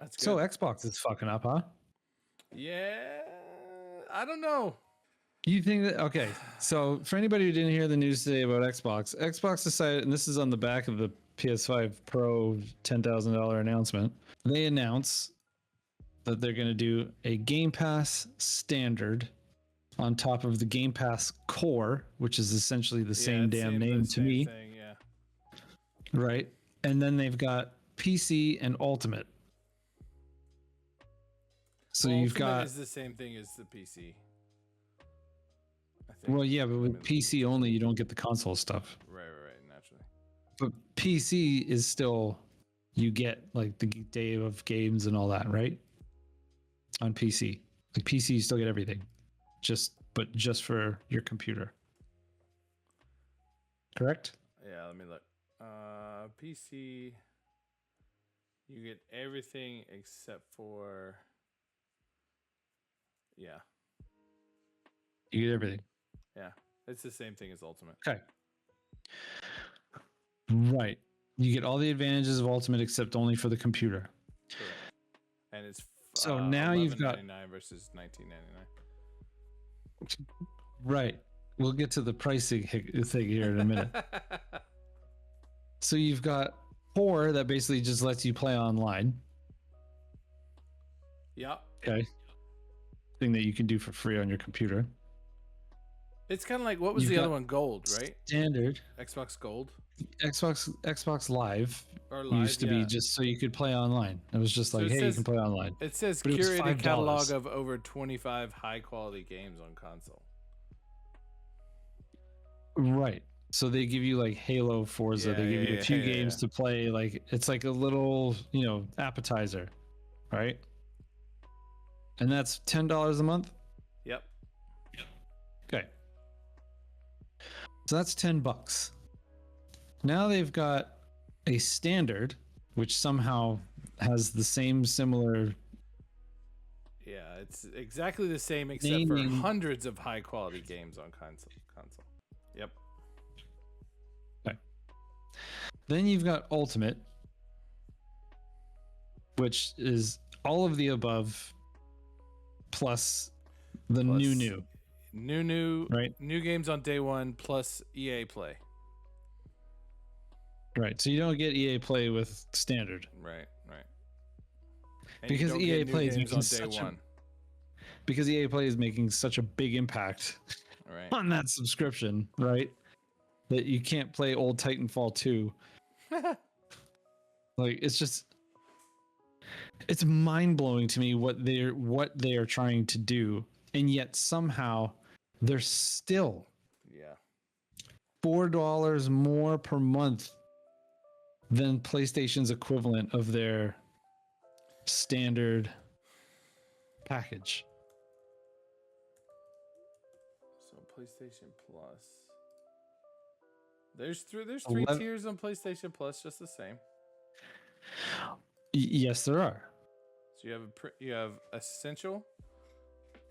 That's good. So Xbox is fucking up, huh? Yeah, I don't know. You think that? Okay, so for anybody who didn't hear the news today about Xbox, Xbox decided, and this is on the back of the PS5 Pro $10,000 announcement. They announce that they're going to do a Game Pass standard on top of the Game Pass Core, which is essentially the same damn name to me, thing, yeah. right? And then they've got PC and Ultimate. So Well, you've Ultimate got is the same thing as the PC. I think. well, yeah, but with PC only, you don't get the console stuff. Right, naturally. But PC is still, you get like the day of games and all that, right? On PC, like PC, you still get everything, but just for your computer. Correct? Yeah, let me look. PC, you get everything except for. Yeah. You get everything. Yeah, it's the same thing as Ultimate. Okay. Right. You get all the advantages of Ultimate except only for the computer. Correct. And it's so now you've got $11.99 versus $19.99. Right. We'll get to the pricing thing here in a minute. So you've got Core that basically just lets you play online. Yep. Okay. Thing that you can do for free on your computer. It's kind of like, what was the other one? Gold, right? Standard. Xbox Gold. Xbox Live, or Live used to be just so you could play online. It was just like, hey, you can play online. It says but curated it catalog of over 25 high quality games on console. Right. So they give you like Halo, Forza. They give you a few games to play. Like it's like a little, appetizer, right? And that's $10 a month. Yep. Okay. So that's $10. Now they've got a standard, which somehow has the same similar. Yeah, it's exactly the same except for hundreds of high quality games on console. Yep. Okay. Then you've got Ultimate, which is all of the above plus new. Right. New games on day one plus EA Play. Right. So you don't get EA Play with standard. Right. And because EA Play is making because EA Play is making such a big impact on that subscription, right? That you can't play old Titanfall 2. Like it's mind-blowing to me what they are trying to do, and yet somehow they're still $4 more per month than PlayStation's equivalent of their standard package. So PlayStation Plus. There's three tiers on PlayStation Plus, just the same. Yes, there are. So you have Essential.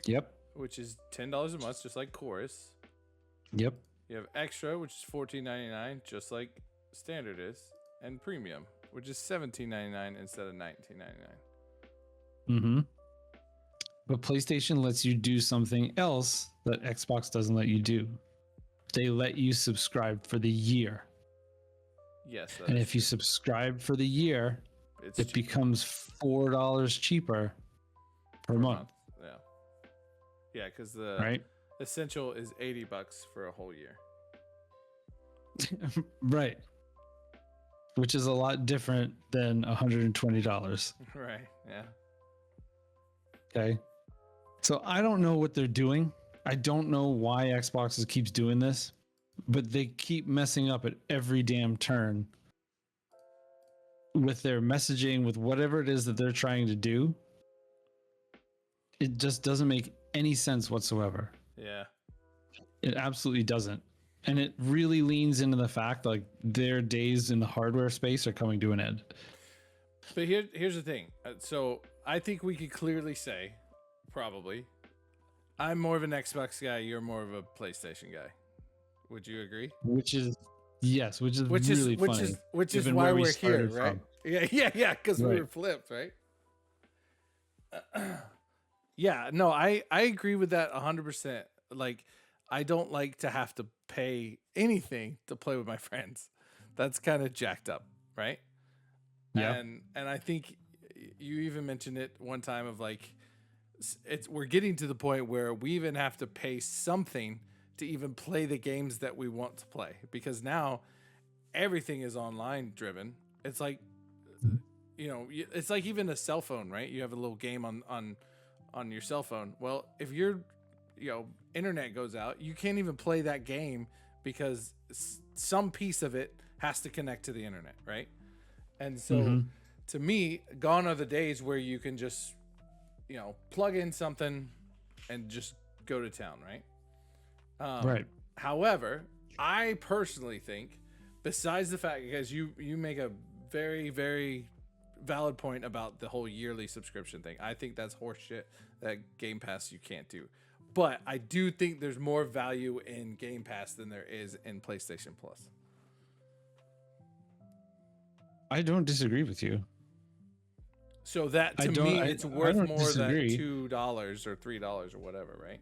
Yep. Which is $10 a month, just like Chorus. Yep. You have Extra, which is $14.99, just like Standard is, and Premium, which is $17.99 instead of $19.99. Mm-hmm. But PlayStation lets you do something else that Xbox doesn't let you do. They let you subscribe for the year. Yes. And if you subscribe for the year, it becomes $4 cheaper per month. Yeah, because the Essential is $80 for a whole year. Right. Which is a lot different than $120. Right. Yeah. Okay. So I don't know what they're doing. I don't know why Xbox keeps doing this, but they keep messing up at every damn turn with their messaging, with whatever it is that they're trying to do. It just doesn't make any sense whatsoever. Yeah. It absolutely doesn't. And it really leans into the fact like their days in the hardware space are coming to an end. But here's the thing. So I think we could clearly say, probably, I'm more of an Xbox guy. You're more of a PlayStation guy. Would you agree? Which is really funny. Which is why we're here, right? Yeah. Because we were flipped, right? Yeah, no, I agree with that 100%. Like, I don't like to have to pay anything to play with my friends. That's kind of jacked up, right? Yeah. And I think you even mentioned it one time of like it's we're getting to the point where we even have to pay something to even play the games that we want to play because now everything is online driven. It's like it's like even a cell phone, right? You have a little game on your cell phone. Well, if your internet goes out, you can't even play that game because some piece of it has to connect to the internet, right? And so to me, gone are the days where you can just plug in something and just go to town, right? Right. However, I personally think, besides the fact, because you make a very, very valid point about the whole yearly subscription thing. I think that's horseshit that Game Pass you can't do. But I do think there's more value in Game Pass than there is in PlayStation Plus. I don't disagree with you. So that to me, it's worth more disagree. than $2 or $3 or whatever, right?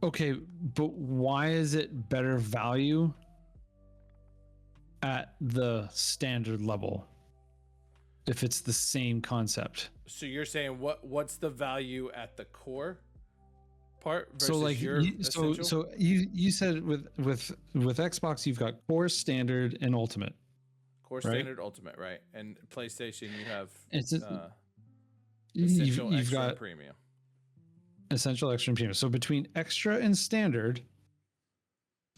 Okay, but why is it better value at the standard level if it's the same concept? So you're saying what's the value at the core part versus So like your essential? so you said with Xbox you've got core, standard, and ultimate. Core, right? standard, ultimate, right? And PlayStation you have It's essential, you've extra, got and premium. essential, extra, and premium. So between extra and standard,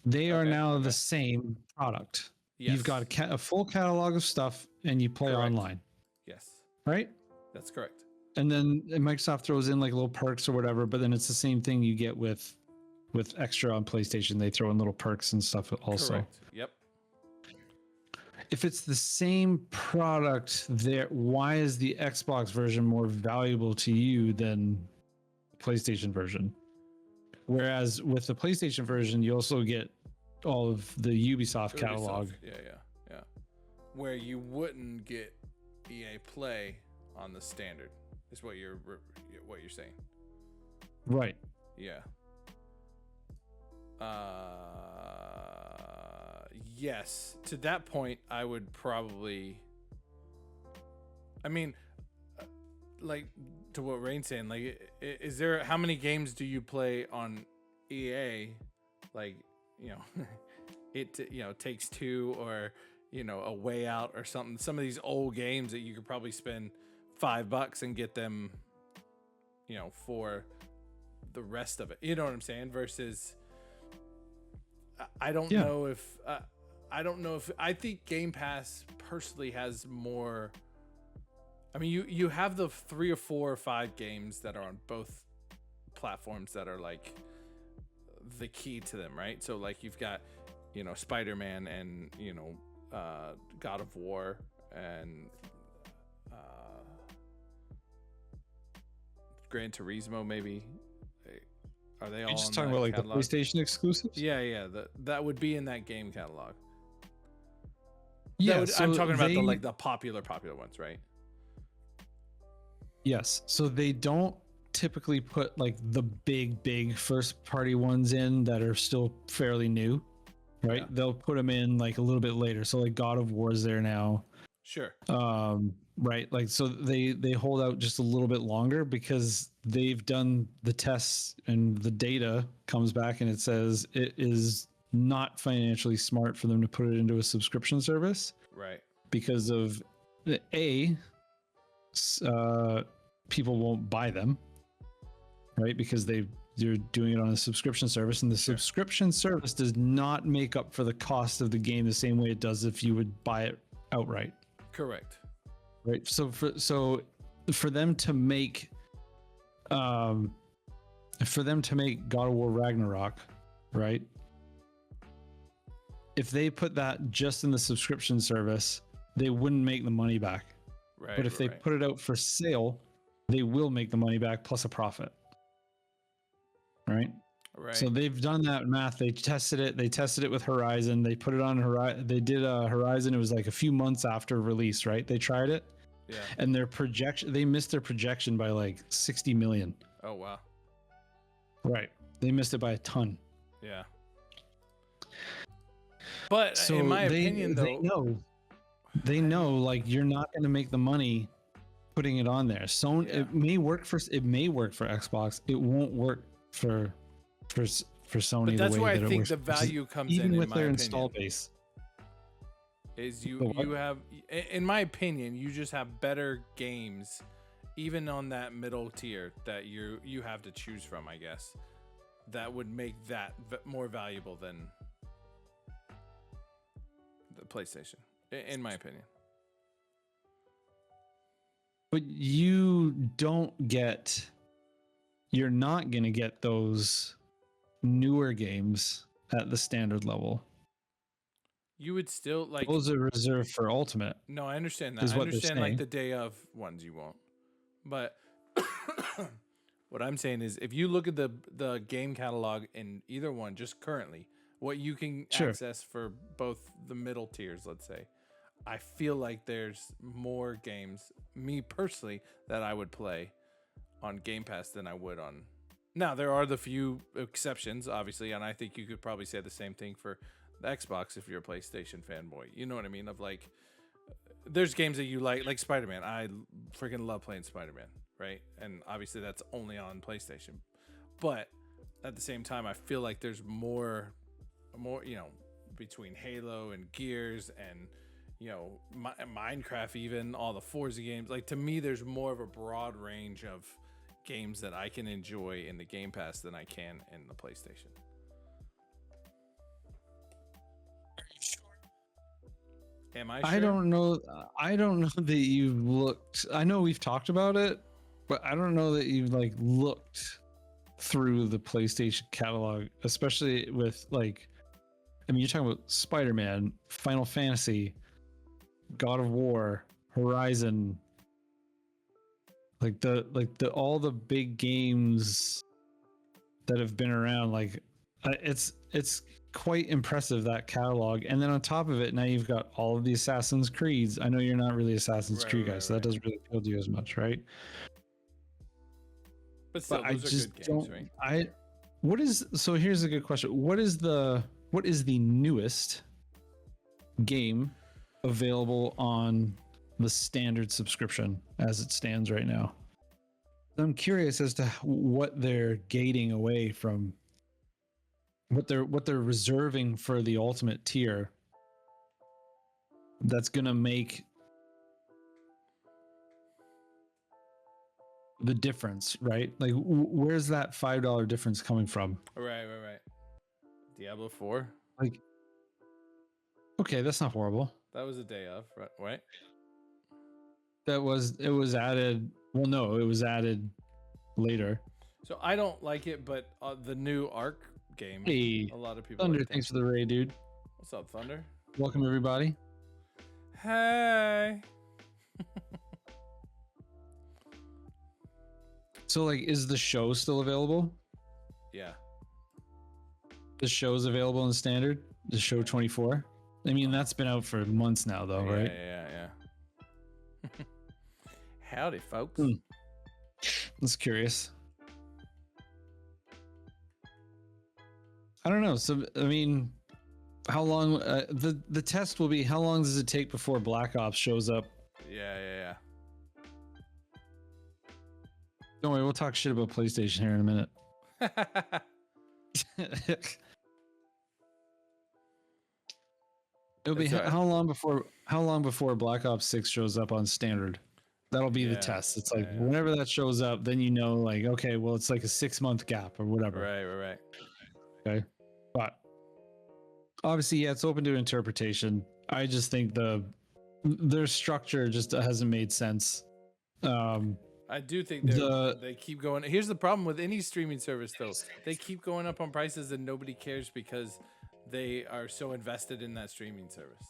they are now the same product. Yes. You've got a full catalog of stuff, and you play online. Yes, right? That's correct. And then Microsoft throws in like little perks or whatever, but then it's the same thing you get with extra on PlayStation. They throw in little perks and stuff also. Correct. Yep. If it's the same product, there, why is the Xbox version more valuable to you than PlayStation version? Whereas with the PlayStation version, you also get all of the Ubisoft catalog. Yeah. Where you wouldn't get EA Play on the standard is what you're saying. Right. Yeah. Yes. To that point, I would probably. I mean, like to what Rain's saying, like, is there how many games do you play on EA? Like, it Takes Two or A Way Out or something. Some of these old games that you could probably spend $5 and get them, for the rest of it. You know what I'm saying? Versus, I don't know if I think Game Pass personally has more. I mean, you have the 3 or 4 or 5 games that are on both platforms that are like the key to them, right? So like you've got, Spider-Man and God of War and Gran Turismo, maybe. Are they all? You're just on talking that about like catalog? the PlayStation exclusives? Yeah. That would be in that game catalog. Yeah, I'm talking about the popular ones, right? Yes. So they don't typically put like the big first party ones in that are still fairly new, right? Yeah. They'll put them in like a little bit later. So like God of War is there now. Sure. Right. Like, so they hold out just a little bit longer because they've done the tests and the data comes back and it says it is not financially smart for them to put it into a subscription service. Right. Because of people won't buy them, right? Because they're doing it on a subscription service, and the subscription service does not make up for the cost of the game the same way it does if you would buy it outright. Correct. Right. So for them to make God of War Ragnarok, right? If they put that just in the subscription service, they wouldn't make the money back. Right. But if they put it out for sale, they will make the money back plus a profit. Right? Right. So they've done that math. They tested it. They tested it with Horizon. They put it on Horizon. They did Horizon. It was like a few months after release, right? They tried it. Yeah. and their projection, they missed their projection by like 60 million. Oh wow. Right. They missed it by a ton. Yeah. But So in my opinion, though, they know like you're not going to make the money putting it on there. So Yeah. it may work for Xbox. It won't work for Sony. but that's the way where I that it think works, the value comes even in with my their opinion. install base. Is The you what? have, in my opinion, you just have better games, even on that middle tier that you have to choose from. I guess that would make that more valuable than the PlayStation, in my opinion. But you're not going to get those newer games at the standard level. You would still like. Those are reserved for Ultimate. No, I understand that. is I what they're understand like saying. the day of ones you won't. But what I'm saying is, if you look at the game catalog in either one, just currently, what you can Sure. access for both the middle tiers, let's say, I feel like there's more games, me personally, that I would play on Game Pass than I would on. Now, there are the few exceptions, obviously, and I think you could probably say the same thing for the Xbox if you're a PlayStation fanboy. You know what I mean? Of like, there's games that you like Spider-Man. I freaking love playing Spider-Man, right? And obviously that's only on PlayStation. But at the same time, I feel like there's more, between Halo and Gears and, Minecraft, even all the Forza games. Like, to me, there's more of a broad range of games that I can enjoy in the Game Pass than I can in the PlayStation. Am I sure? I don't know. I don't know that you've looked. I know we've talked about it, but I don't know that you've like looked through the PlayStation catalog, especially with like, I mean, you're talking about Spider-Man, Final Fantasy, God of War, Horizon, like the all the big games that have been around. Like, it's quite impressive, that catalog. And then on top of it, now you've got all of the Assassin's Creeds. I know you're not really Assassin's Creed guy, so that doesn't really appeal to you as much, right? But still, I those are just good games, right? So here's a good question. What is the newest game available on the standard subscription as it stands right now? I'm curious as to what they're gating away from, what they're reserving for the ultimate tier that's gonna make the difference, right? Like, where's that $5 difference coming from? Right. Diablo 4. Like, okay, that's not horrible. That was a day of, right? It was added. Well, no, it was added later. So I don't like it, but the new Ark game, Hey, a lot of people. Thunder, like that. thanks for the raid, dude. What's up, Thunder? Welcome everybody. Hey. So, like, is the show still available? Yeah. The show's available in standard. The show 24. I mean, that's been out for months now, though, right? Yeah. Howdy, folks. That's curious. I don't know. So, I mean, how long? The test will be, how long does it take before Black Ops shows up? Yeah. Don't worry, we'll talk shit about PlayStation here in a minute. It'll be how long before Black Ops 6 shows up on standard? That'll be the test. It's like whenever that shows up, then you know, like, okay, well, it's like a 6-month gap or whatever. Right. Okay, but obviously, yeah, it's open to interpretation. I just think their structure just hasn't made sense. I do think they keep going. Here's the problem with any streaming service, though. They keep going up on prices and nobody cares because they are so invested in that streaming service.